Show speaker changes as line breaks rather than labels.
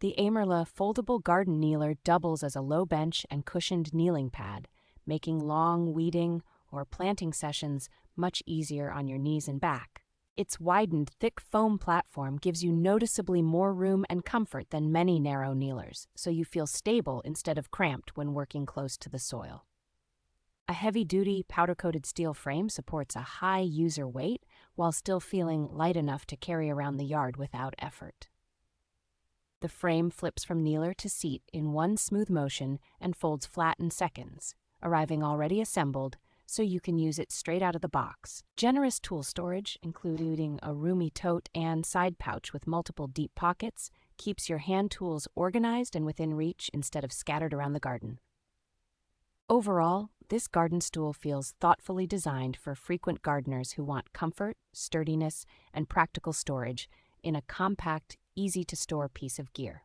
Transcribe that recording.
The Aimerla Foldable Garden Kneeler doubles as a low bench and cushioned kneeling pad, making long weeding or planting sessions much easier on your knees and back. Its widened, thick foam platform gives you noticeably more room and comfort than many narrow kneelers, so you feel stable instead of cramped when working close to the soil. A heavy-duty, powder-coated steel frame supports a high user weight while still feeling light enough to carry around the yard without effort. The frame flips from kneeler to seat in one smooth motion and folds flat in seconds, arriving already assembled, so you can use it straight out of the box. Generous tool storage, including a roomy tote and side pouch with multiple deep pockets, keeps your hand tools organized and within reach instead of scattered around the garden. Overall, this garden stool feels thoughtfully designed for frequent gardeners who want comfort, sturdiness, and practical storage in a compact, easy-to-store piece of gear.